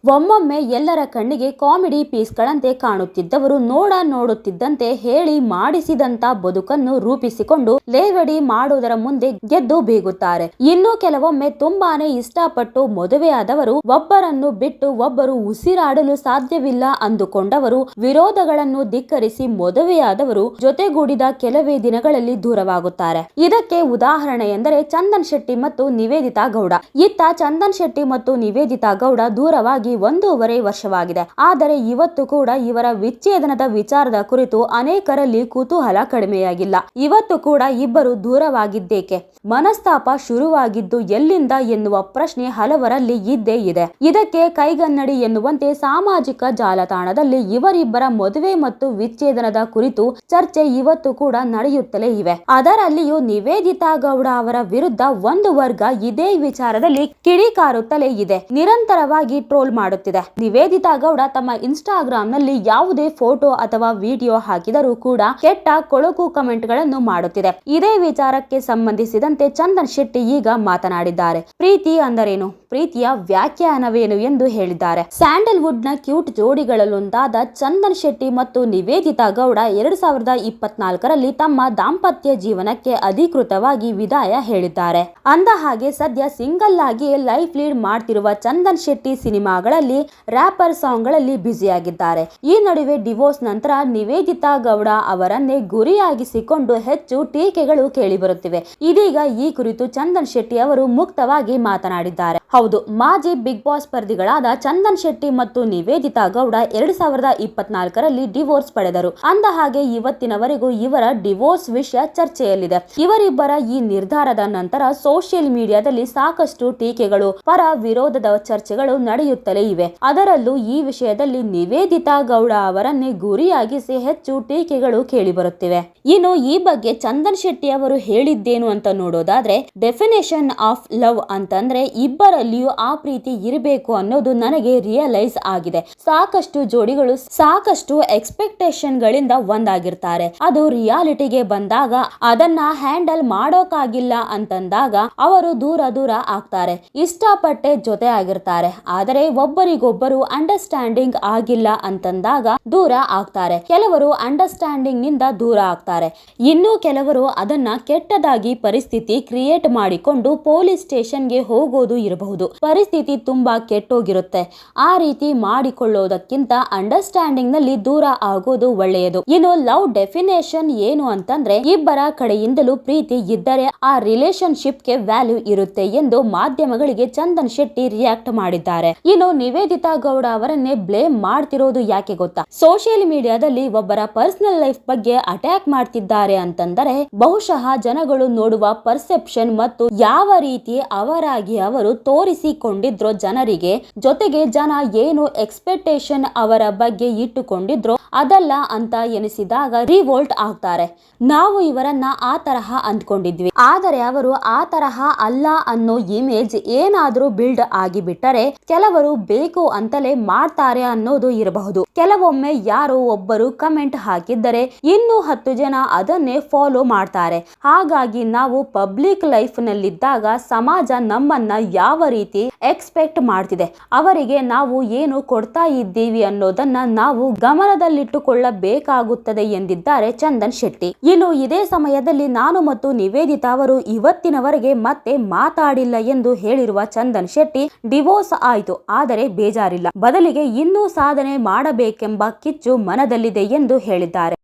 ಒಮ್ಮೊಮ್ಮೆ ಎಲ್ಲರ ಕಣ್ಣಿಗೆ ಕಾಮಿಡಿ ಪೀಸ್ಗಳಂತೆ ಕಾಣುತ್ತಿದ್ದವರು ನೋಡುತ್ತಿದ್ದಂತೆ ಹೇಳಿ ಮಾಡಿಸಿದಂತ ಬದುಕನ್ನು ರೂಪಿಸಿಕೊಂಡು ಲೇವಡಿ ಮಾಡುವುದರ ಮುಂದೆ ಗೆದ್ದು ಬೀಗುತ್ತಾರೆ. ಇನ್ನು ಕೆಲವೊಮ್ಮೆ ತುಂಬಾನೇ ಇಷ್ಟಪಟ್ಟು ಮದುವೆಯಾದವರು ಒಬ್ಬರನ್ನು ಬಿಟ್ಟು ಒಬ್ಬರು ಉಸಿರಾಡಲು ಸಾಧ್ಯವಿಲ್ಲ ಅಂದುಕೊಂಡವರು ವಿರೋಧಗಳನ್ನು ಧಿಕ್ಕರಿಸಿ ಮದುವೆಯಾದವರು ಜೊತೆಗೂಡಿದ ಕೆಲವೇ ದಿನಗಳಲ್ಲಿ ದೂರವಾಗುತ್ತಾರೆ. ಇದಕ್ಕೆ ಉದಾಹರಣೆ ಎಂದರೆ ಚಂದನ್ ಶೆಟ್ಟಿ ಮತ್ತು ನಿವೇದಿತಾ ಗೌಡ. ಇತ್ತ ಚಂದನ್ ಶೆಟ್ಟಿ ಮತ್ತು ನಿವೇದಿತಾ ಗೌಡ ದೂರವಾಗಿ 1.5 ವರ್ಷವಾಗಿದೆ. ಆದರೆ ಇವತ್ತು ಕೂಡ ಇವರ ವಿಚ್ಛೇದನದ ವಿಚಾರದ ಕುರಿತು ಅನೇಕರಲ್ಲಿ ಕುತೂಹಲ ಕಡಿಮೆಯಾಗಿಲ್ಲ. ಇವತ್ತು ಕೂಡ ಇಬ್ಬರು ದೂರವಾಗಿದ್ದೇಕೆ, ಮನಸ್ತಾಪ ಶುರುವಾಗಿದ್ದು ಎಲ್ಲಿಂದ ಎನ್ನುವ ಪ್ರಶ್ನೆ ಹಲವರಲ್ಲಿ ಇದ್ದೇ ಇದೆ. ಇದಕ್ಕೆ ಕೈಗನ್ನಡಿ ಎನ್ನುವಂತೆ ಸಾಮಾಜಿಕ ಜಾಲತಾಣದಲ್ಲಿ ಇವರಿಬ್ಬರ ಮದುವೆ ಮತ್ತು ವಿಚ್ಛೇದನದ ಕುರಿತು ಚರ್ಚೆ ಇವತ್ತು ಕೂಡ ನಡೆಯುತ್ತಲೇ ಇವೆ. ಅದರಲ್ಲಿಯೂ ನಿವೇದಿತಾ ಗೌಡ ಅವರ ವಿರುದ್ಧ ಒಂದು ವರ್ಗ ಇದೇ ವಿಚಾರದಲ್ಲಿ ಕಿಡಿಕಾರುತ್ತಲೇ ಇದೆ, ನಿರಂತರವಾಗಿ ಟ್ರೋಲ್ ಮಾಡುತ್ತಿದೆ. ನಿವೇದಿತಾ ಗೌಡ ತಮ್ಮ ಇನ್ಸ್ಟಾಗ್ರಾಮ್ ನಲ್ಲಿ ಯಾವುದೇ ಫೋಟೋ ಅಥವಾ ವಿಡಿಯೋ ಹಾಕಿದರೂ ಕೂಡ ಕೆಟ್ಟ ಕೊಳಕು ಕಮೆಂಟ್ ಗಳನ್ನು ಮಾಡುತ್ತಿದೆ. ಇದೇ ವಿಚಾರಕ್ಕೆ ಸಂಬಂಧಿಸಿದಂತೆ ಚಂದನ್ ಶೆಟ್ಟಿ ಈಗ ಮಾತನಾಡಿದ್ದಾರೆ. ಪ್ರೀತಿ ಅಂದರೇನು, ಪ್ರೀತಿಯ ವ್ಯಾಖ್ಯಾನವೇನು ಎಂದು ಹೇಳಿದ್ದಾರೆ. ಸ್ಯಾಂಡಲ್ವುಡ್ ನ ಕ್ಯೂಟ್ ಜೋಡಿಗಳಲ್ಲೊಂದಾದ ಚಂದನ್ ಶೆಟ್ಟಿ ಮತ್ತು ನಿವೇದಿತಾ ಗೌಡ 2024ರಲ್ಲಿ ತಮ್ಮ ದಾಂಪತ್ಯ ಜೀವನಕ್ಕೆ ಅಧಿಕೃತವಾಗಿ ವಿದಾಯ ಹೇಳಿದ್ದಾರೆ. ಅಂದ ಹಾಗೆ ಸದ್ಯ ಸಿಂಗಲ್ ಆಗಿ ಲೈಫ್ ಲೀಡ್ ಮಾಡ್ತಿರುವ ಚಂದನ್ ಶೆಟ್ಟಿ ಸಿನಿಮಾಗಳಲ್ಲಿ ರ್ಯಾಪರ್ ಸಾಂಗ್ ಗಳಲ್ಲಿ ಬ್ಯುಸಿಯಾಗಿದ್ದಾರೆ. ಈ ನಡುವೆ ಡಿವೋರ್ಸ್ ನಂತರ ನಿವೇದಿತಾ ಗೌಡ ಅವರನ್ನೇ ಗುರಿಯಾಗಿಸಿಕೊಂಡು ಹೆಚ್ಚು ಟೀಕೆಗಳು ಕೇಳಿಬರುತ್ತಿವೆ. ಇದೀಗ ಈ ಕುರಿತು ಚಂದನ್ ಶೆಟ್ಟಿ ಅವರು ಮುಕ್ತವಾಗಿ ಮಾತನಾಡಿದ್ದಾರೆ. ಹೌದು, ಮಾಜಿ ಬಿಗ್ ಬಾಸ್ ಸ್ಪರ್ಧಿಗಳಾದ ಚಂದನ್ ಶೆಟ್ಟಿ ಮತ್ತು ನಿವೇದಿತಾ ಗೌಡ 2024ರಲ್ಲಿ ಡಿವೋರ್ಸ್ ಪಡೆದರು. ಅಂದ ಹಾಗೆ ಇವತ್ತಿನವರೆಗೂ ಇವರ ಡಿವೋರ್ಸ್ ವಿಷಯ ಚರ್ಚೆಯಲ್ಲಿದೆ. ಇವರಿಬ್ಬರ ಈ ನಿರ್ಧಾರದ ನಂತರ ಸೋಷಿಯಲ್ ಮೀಡಿಯಾದಲ್ಲಿ ಸಾಕಷ್ಟು ಟೀಕೆಗಳು, ಪರ ವಿರೋಧದ ಚರ್ಚೆಗಳು ನಡೆಯುತ್ತಲೇ ಇವೆ. ಅದರಲ್ಲೂ ಈ ವಿಷಯದಲ್ಲಿ ನಿವೇದಿತಾ ಗೌಡ ಅವರನ್ನೇ ಗುರಿಯಾಗಿಸಿ ಹೆಚ್ಚು ಟೀಕೆಗಳು ಕೇಳಿಬರುತ್ತಿವೆ. ಇನ್ನು ಈ ಬಗ್ಗೆ ಚಂದನ್ ಶೆಟ್ಟಿ ಅವರು ಹೇಳಿದ್ದೇನು ಅಂತ ನೋಡೋದಾದ್ರೆ, ಡೆಫಿನೇಷನ್ ಆಫ್ ಲವ್ ಅಂತಂದ್ರೆ ಇಬ್ಬರಲ್ಲಿಯೂ ಆ ಪ್ರೀತಿ ಇರಬೇಕು ಅನ್ನೋದು ನನಗೆ ರಿಯಲೈಸ್ ಆಗಿದೆ. ಸಾಕಷ್ಟು ಜೋಡಿಗಳು ಸಾಕಷ್ಟು ಎಕ್ಸ್ಪೆಕ್ಟೇಷನ್ ಗಳಿಂದ ಒಂದಾಗಿರ್ತಾರೆ. ಅದು ರಿಯಾಲಿಟಿಗೆ ಬಂದಾಗ ಅದನ್ನ ಹ್ಯಾಂಡಲ್ ಮಾಡೋಕಾಗಿಲ್ಲ ಅಂತಂದಾಗ ಅವರು ದೂರ ಆಗ್ತಾರೆ. ಇಷ್ಟಪಟ್ಟೆ ಜೊತೆ ಆಗಿರ್ತಾರೆ, ಆದರೆ ಒಬ್ಬರಿಗೊಬ್ಬರು ಅಂಡರ್ಸ್ಟ್ಯಾಂಡಿಂಗ್ ಆಗಿಲ್ಲ ಅಂತಂದಾಗ ದೂರ ಆಗ್ತಾರೆ. ಕೆಲವರು ಅಂಡರ್ಸ್ಟ್ಯಾಂಡಿಂಗ್ ನಿಂದ ದೂರ ಆಗ್ತಾರೆ. ಇನ್ನು ಕೆಲವರು ಅದನ್ನ ಕೆಟ್ಟದಾಗಿ ಪರಿಸ್ಥಿತಿ ಕ್ರಿಯೇಟ್ ಮಾಡಿಕೊಂಡು ಪೊಲೀಸ್ ಸ್ಟೇಷನ್ಗೆ ಹೋಗೋದು ಇರಬಹುದು. ಪರಿಸ್ಥಿತಿ ತುಂಬಾ ಕೆಟ್ಟೋಗಿರುತ್ತೆ. ಆ ರೀತಿ ಮಾಡಿಕೊಳ್ಳೋದಕ್ಕಿಂತ ಅಂಡರ್ಸ್ಟ್ಯಾಂಡಿಂಗ್ ನಲ್ಲಿ ದೂರ ಆಗೋದು ಒಳ್ಳೆಯದು. ಇನ್ನು ಲವ್ ಡೆಫಿನೇಷನ್ ಏನು ಅಂತಂದ್ರೆ, ಇಬ್ಬರ ಕಡೆಯಿಂದಲೂ ಪ್ರೀತಿ ಇದ್ದರೆ ಆ ರಿಲೇಶನ್ಶಿಪ್ ಗೆ ವ್ಯಾಲ್ಯೂ ಇರುತ್ತೆ ಎಂದು ಮಾಧ್ಯಮಗಳಿಗೆ ಚಂದನ್ ಶೆಟ್ಟಿ ರಿಯಾಕ್ಟ್ ಮಾಡಿದ್ದಾರೆ. ಇನ್ನು ನಿವೇದಿತಾ ಗೌಡ ಅವರನ್ನೇ ಬ್ಲೇಮ್ ಮಾಡ್ತಿರೋದು ಯಾಕೆ ಗೊತ್ತಾ? ಸೋಷಿಯಲ್ ಮೀಡಿಯಾದಲ್ಲಿ ಒಬ್ಬರ ಪರ್ಸನಲ್ ಲೈಫ್ ಬಗ್ಗೆ ಅಟ್ಯಾಕ್ ಮಾಡ್ತಿದ್ದಾರೆ ಅಂತಂದರೆ ಬಹುಶಃ ಜನಗಳು ನೋಡುವ ಪರ್ಸೆಪ್ಷನ್ ಮತ್ತು ಯಾವ ರೀತಿ ಅವರಾಗಿ ಅವರು ತೋರಿಸಿಕೊಂಡಿದ್ರೋ ಜನರಿಗೆ, ಜೊತೆಗೆ ಜನ ಏನು ಎಕ್ಸ್ಪೆಕ್ಟೇಷನ್ ಅವರ ಬಗ್ಗೆ ಇಟ್ಟುಕೊಂಡಿದ್ರೋ ಅದಲ್ಲ ಅಂತ ಎನಿಸಿದಾಗ ರಿವೋಲ್ಟ್ ಆಗ್ತಾರೆ. ನಾವು ಇವರನ್ನ ಆ ತರಹ ಅಂದ್ಕೊಂಡಿದ್ವಿ, ಆದರೆ ಅವರು ಆ ತರಹ ಅಲ್ಲ ಅನ್ನೋ ಇಮೇಜ್ ಏನಾದ್ರೂ ಬಿಲ್ಡ್ ಆಗಿಬಿಟ್ಟರೆ ಕೆಲವರು ಬೇಕು ಅಂತಲೇ ಮಾಡ್ತಾರೆ ಅನ್ನೋದು ಇರಬಹುದು. ಕೆಲವೊಮ್ಮೆ ಯಾರೋ ಒಬ್ಬರು ಕಮೆಂಟ್ ಹಾಕಿದ್ದರೆ ಇನ್ನು 10 ಜನ ಅದನ್ನೇ ಫಾಲೋ ಮಾಡ್ತಾರೆ. ಹಾಗಾಗಿ ನಾವು ಪಬ್ಲಿಕ್ ಲೈಫ್ ನಲ್ಲಿದ್ದಾಗ ಸಮಾಜ ನಮ್ಮನ್ನ ಯಾವ ರೀತಿ ಎಕ್ಸ್ಪೆಕ್ಟ್ ಮಾಡ್ತಿದೆ, ಅವರಿಗೆ ನಾವು ಏನು ಕೊಡ್ತಾ ಇದ್ದೀವಿ ಅನ್ನೋದನ್ನ ನಾವು ಗಮನದಲ್ಲಿಟ್ಟುಕೊಳ್ಳಬೇಕಾಗುತ್ತದೆ ಎಂದಿದ್ದಾರೆ ಚಂದನ್ ಶೆಟ್ಟಿ. ಇನ್ನು ಇದೇ ಸಮಯದಲ್ಲಿ ನಾನು ಮತ್ತು ನಿವೇದಿತಾ ಅವರು ಇವತ್ತಿನವರೆಗೆ ಮತ್ತೆ ಮಾತಾಡಿಲ್ಲ ಎಂದು ಹೇಳಿರುವ ಚಂದನ್ ಶೆಟ್ಟಿ, ಡಿವೋರ್ಸ್ ಆಯ್ತು ಆದರೆ ಬೇಜಾರಿಲ್ಲ, ಬದಲಿಗೆ ಇನ್ನೂ ಸಾಧನೆ ಮಾಡಬೇಕೆಂಬ ಕಿಚ್ಚು ಮನದಲ್ಲಿದೆ ಎಂದು ಹೇಳಿದ್ದಾರೆ.